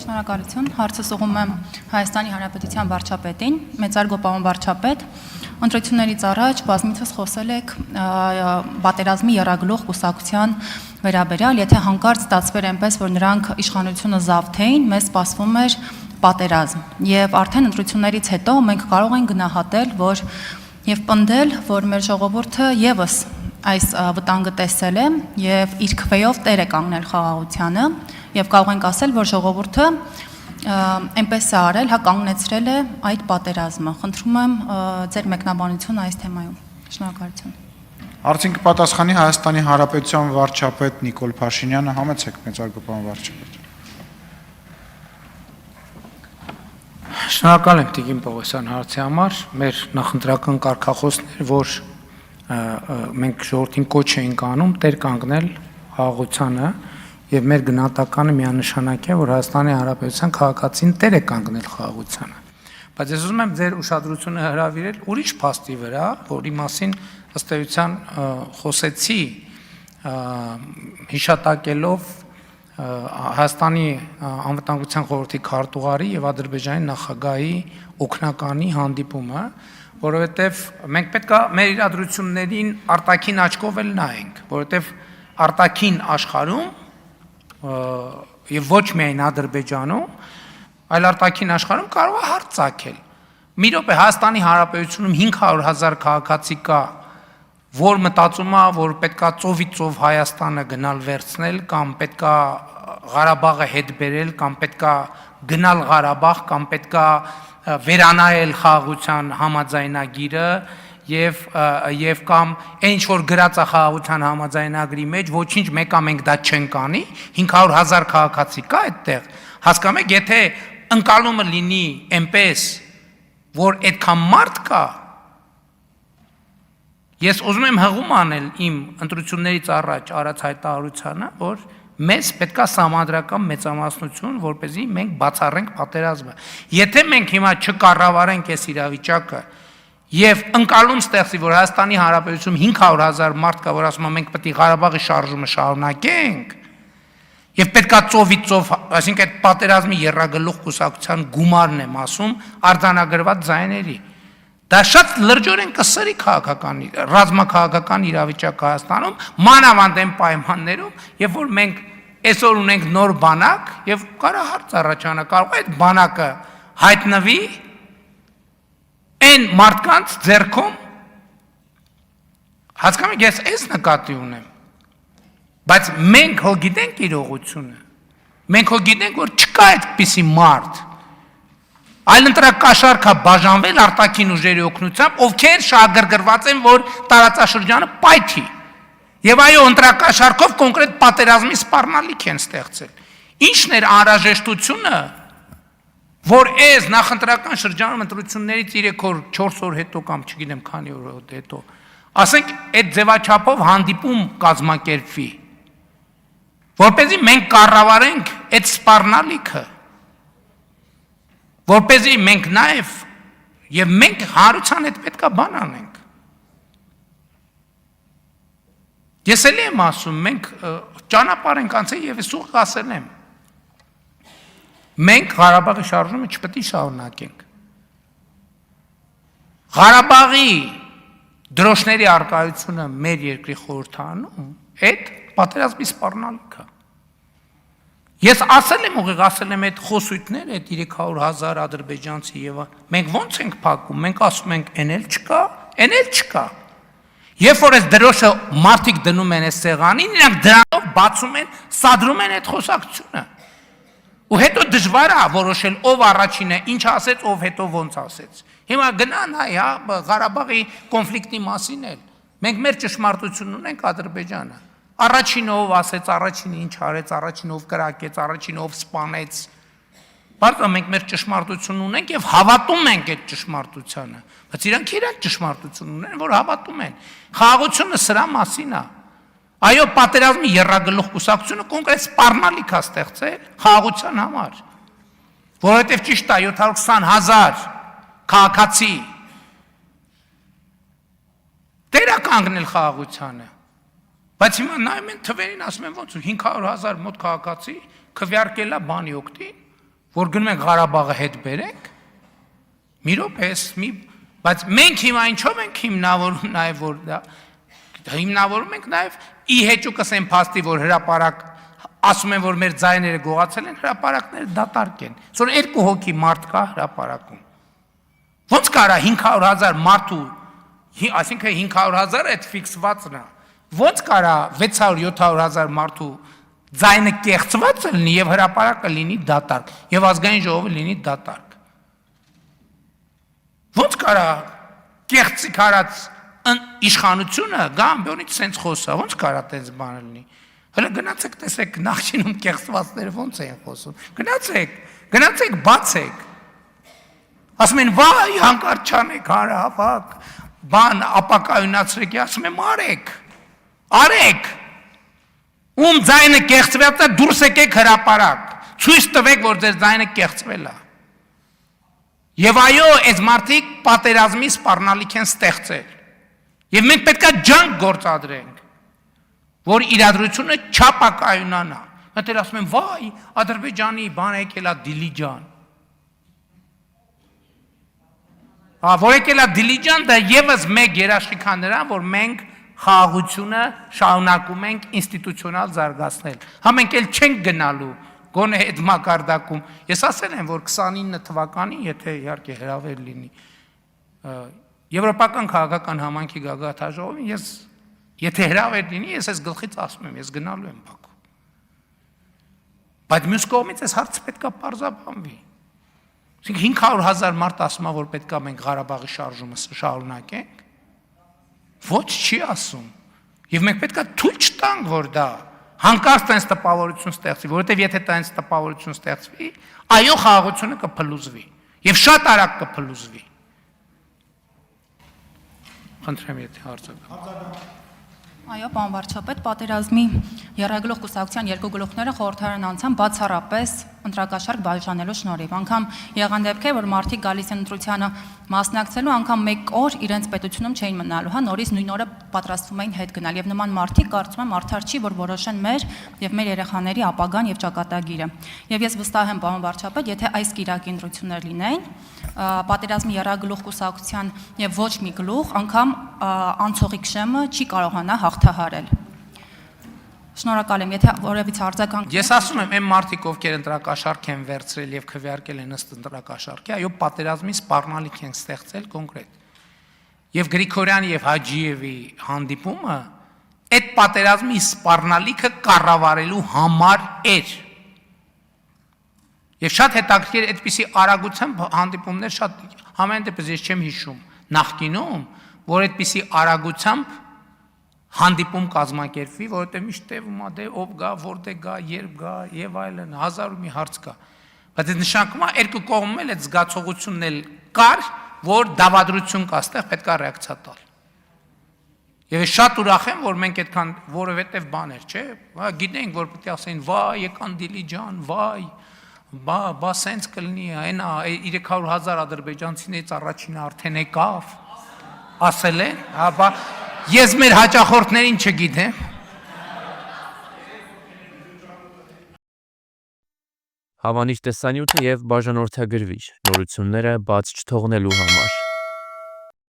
Շնորհակալություն։ Հարցս ուղղում եմ Հայաստանի Հանրապետության վարչապետին, մեծարգո պարոն վարչապետ, ընտրություններից առաջ բազմիցս խոսել եք պատերազմի եռագլուխ կուսակցության վերաբերյալ, եթե հանկարծ ստացվեր այնպես, որ նրանք իշխանությունը զավթեին, մեզ սպասվում էր պատերազմ։ Եվ արդեն ընտրություններից հետո մենք կարող ենք գնահատել, որ եւ պնդել, որ մեր ժողովուրդը եւս այս վտանգը տեսել է եւ իր քվեով տեր է կանգնել խաղաղությանը եւ կարող ենք ասել, որ ժողովուրդը այնպես է արել, հա կանգնեցրել է այդ պատերազմը։ Խնդրում եմ ձեր մեկնաբանությունը այս թեմայում։ Շնորհակալություն։ Արդեն կպատասխանի Հայաստանի Հանրապետության վարչապետ Նիկոլ Փաշինյանը, համեցեք մեծարգո պարոն վարչապետ։ Շնորհակալ եմ Տիկին Պողոսյան հարցի համար, մեր նախընտրական կարգախոսն էր, որ մենք ժողովրդին կոչ էինք անում տեր կանգնել խաղաղությանը եւ մեր գնահատականը միանշանակ է, որ Հայաստանի Հանրապետության քաղաքացին տեր է կանգնել խաղաղությանը։ Բայց ես ուզում եմ ձեր ուշադրությունը հրավիրել ուրիշ փաստի վրա, որի մասին ըստ էության խոսեցի հիշատակելով Հայաստանի անվտանգության խորհրդի քարտուղարի եւ Ադրբեջանի նախագահի օգնականի հանդիպումը, որովհետեւ մենք պետք է մեր իրադրություններին արտաքին աչքով էլ նայենք, որովհետեւ արտաքին աշխարհում եւ ոչ միայն Ադրբեջանում, այլ արտաքին աշխարհում կարող է հարց ծագել։ Մի րոպե Հայաստանի Հանրապետությունում 500,000 քաղաքացի կա, որ մտածում է, որ պետքա ծովից ծով Հայաստանը գնալ վերցնել կամ պետքա Ղարաբաղը հետ բերել կամ պետքա գնալ Ղարաբաղ կամ պետքա վերանայել խաղաղության համաձայնագիրը եւ կամ ինչ որ գրած է խաղաղության համաձայնագրի մեջ ոչինչ մեկա մենք դա չենք անի 500,000 քաղաքացի կա այդտեղ հասկանում եք եթե ընկալումը լինի այնպես որ այդքան մարդ կա Ես ուզում եմ հղում անել իմ ընտրություններից առաջ արած հայտարարությանը, որ մեզ պետքա սահմանադրական մեծամասնություն, որպեսզի մենք բացառենք պատերազմը։ Եթե մենք հիմա չկառավարենք այս իրավիճակը եւ ընկալում ստեղծի, որ Հայաստանի Հանրապետությունում 500,000 մարդ կա, որ ասում են մենք պետք է Ղարաբաղի շարժումը շարունակենք, եւ պետքա ծովից ծով, այսինքն այդ պատերազմի եռագլուխ կուսակցության գումարն եմ ասում, արձանագրված ձայների Դա շատ լրջորեն կսրի քաղաքական, ռազմաքաղաքական իրավիճակ Հայաստանում, մանավանդ այն պայմաններում, եւ որ մենք այսօր ունենք նոր բանակ եւ կարա հարց առաջանա, կարող է այդ բանակը հայտնվի այն մարդկանց ձեռքում հասկանում եք, ես այս նկատի ունեմ, բայց մենք հո գիտենք իրողությունը, մենք հո գիտենք, որ չկա այդպիսի մարդ Այլ ընտրակաշառք է բաժանվել արտաքին ուժերի օգնությամբ, ովքեր շահագրգռված են, որ տարածաշրջանը պայթի։ Եվ այո, ընտրակաշառքով կոնկրետ պատերազմի սպառնալիք են ստեղծել։ Ինչն էր անհրաժեշտությունը, որ այս նախընտրական շրջանում ընտրություններից 3 օր, 4 օր հետո կամ չգիտեմ քանի օր հետո, ասենք այդ ձևաչափով հանդիպում կազմակերպվի, որպեսզի մենք կառավարենք այդ սպառնալիքը Որպեսզի մենք նաև եւ մենք հարության հետ պետքա բան անենք։ Ես էլ եմ ասում, մենք ճանապարհ ենք անցել եւ ես ուղղ ասել եմ։ Մենք Ղարաբաղի շարժումը չպետք է շարունակենք։ Ղարաբաղի դրոշների արկայությունը մեր երկրի խորհրդանում այդ պատերազմի սպառնալիքը Ես ասել եմ ուղիղ, ասել եմ այդ խոսույթները, այդ 300,000 ադրբեջանցի եւ մենք ո՞նց ենք փակում, մենք ասում ենք էն էլ չկա։ Երբ որ այս դրոշը մարդիկ դնում են այս սեղանին, նրանք դրանով բացում են, սադրում են այդ խոսակցությունը։ Ու հետո դժվար է որոշել ով առաջինը, ինչ ասեց, ով հետո ոնց ասեց։ Հիմա գնան հայ, հա, Ղարաբաղի կոնֆլիկտի մասին էլ։ Մենք մեր ճշմարտությունն ունենք Ադրբեջանը։ Առաջինը ով ասեց, առաջինը ինչ արեց, առաջինը ով կրակեց, առաջինը ով սպանեց։ Բայց մենք մեր ճշմարտությունն ունենք եւ հավատում ենք այդ ճշմարտությանը։ Բայց իրանք իրենք ճշմարտություն ունեն, որ հավատում են։ Խաղաղությունը սրա մասին է։ Այո, պատերազմի եռագլուխ կուսակցությունը կոնկրետ սպառնալիք է ստեղծել խաղաղության համար։ Որովհետեւ ճիշտ է 720,000 քաղաքացի դեր է կանգնել խաղաղությանը։ Բայց հիմա նայում են թվերին, ասում են ոնց 500,000 մոտ քաղաքացի քվեարկելա բանի օգտին, որ գնում ենք Ղարաբաղը հետ բերենք։ Մի րոպե, բայց մենք հիմա ինչով ենք հիմնավորում նաև որ դա հիմնավորում ենք նաև ի հեճուկս են փաստի որ հրապարակ ասում են որ մեր ձայները գողացել են հրապարակները դատարկ են այսօր 2 հոգի մարդ կա հրապարակում ոնց կարա 500,000 մարդու այսինքն 500,000 այդ ֆիքսվածն է ոնց կարա 600-700,000 մարդու ձայնը կեղծված լինի եւ հրապարակը լինի դատարկ եւ ազգային ժողովը լինի դատարկ ոնց կարա կեղծիկ արած իշխանությունը գա ամբյոնից սենց խոսա ոնց կարա տենց բան լինի հələ գնացեք տեսեք նախկինում կեղծվածները ոնց են խոսում գնացեք բացեք ասում են վայ հանկարծ չանեք հարավակ բան ապակայունացրեք ասում եմ արեք ում ձայնը կեղծված է դուրս եկեք հրապարակ ցույց տվեք որ ձեր ձայնը կեղծվել է եւ այո այս մարդիկ պատերազմի սպառնալիք են ստեղծել եւ մենք պետքա ջանք գործադրենք որ իրադրությունը չապակայունանա մտել ասում են վայ Ադրբեջանի բան եկել է Դիլիջան որ եկել է Դիլիջան դա եւս մեկ երաշխիք է նրան որ մենք խաղաղությունը շարունակում ենք ինստիտուցիոնալ զարգացնել հա մենք էլ չենք գնալու գոնե այդ մակարդակում ես ասել եմ որ 29 թվականին եթե իհարկե հրավեր լինի եվրոպական քաղաքական համայնքի գագաթաժողովին ես եթե հրավեր լինի ես այս գլխից ասում եմ ես գնալու եմ Բաքու բայց մյուս կողմից այս հարցը պետքա պարզաբանվի 500,000 մարդ ասում է որ պետքա մենք Ղարաբաղի շարժումը շարունակենք ոչ չի ասում եւ մենք պետքա թույլ չտանք որ դա հանկարծ տենց տպավորություն ստեղծվի որովհետեւ եթե տենց տպավորություն ստեղծվի այո խաղաղությունը կփլուզվի եւ շատ արագ կփլուզվի խնդրեմ եթե արձագանք Այո, պարոն վարչապետ, պատերազմի եռագլուխ կուսակցության երկու գլուխները խորհրդարան անցան բացառապես ընտրակաշառք բաժանելու շնորհիվ։ Անգամ եղան դեպքեր, որ մարդիկ գալիս են ընտրությանը մասնակցելու, անգամ մեկ օր իրենց պետությունում չէին մնալու, հա, նորից նույն օրը պատրաստվում էին հետ գնալ եւ նման մարդիկ կարծում եմ արդար չի, որ որոշեն մեր եւ մեր երեխաների ապագան եւ ճակատագիրը։ Եվ ես վստահ եմ, պարոն վարչապետ, եթե այս կիրակի ընտրություններ լինեին, պատերազմի եռագլուխ կուսակցության եւ ոչ մի գլուխ անգամ անցողիկ շեմը չի կարողանա հաղթահարել։ Շնորհակալ եմ, եթե որևիցե արձագանք Ես ասում եմ, այն մարդիկ, ովքեր ընտրակաշառք են վերցրել եւ քվեարկել են ըստ ընտրակաշառքի, այո, պատերազմի սպառնալիք են ստեղծել կոնկրետ։ Եվ Գրիգորյանի եւ Հաջիևի հանդիպումը այդ պատերազմի սպառնալիքը կառավարելու համար էր։ Եվ շատ հետաքրքիր այդպիսի արագությամբ հանդիպումներ շատ համեն դեպս ես չեմ հիշում նախկինում, որ այդպիսի արագությամբ հանդիպում կազմակերպվի, որովհետև միշտ տևում է դե ով գա, որտեղ գա, երբ գա եւ այլն, հազար ու մի հարց կա։ Բայց այդ նշանակում է երկու կողմում էլ այդ զգացողությունն էլ կար, որ դավադրություն կա, այստեղ պետք է ռեակցիա տալ։ Եվ շատ ուրախ եմ, որ մենք այդքան որովհետև բաներ, չէ՞, գիտենք, որ պետք է ասեն, վայ, եկան Դիլիջան, վայ, բա սենց կլինի, այնա 300,000 ադրբեջանցիներից առաջինը արդեն եկավ, ասել են, հա, ես մեր հաճախորդներին չգիտեմ։ Հավանիչ տեսանյութը եւ բաժանորդագրվիչ նորությունները բաց չթողնելու համար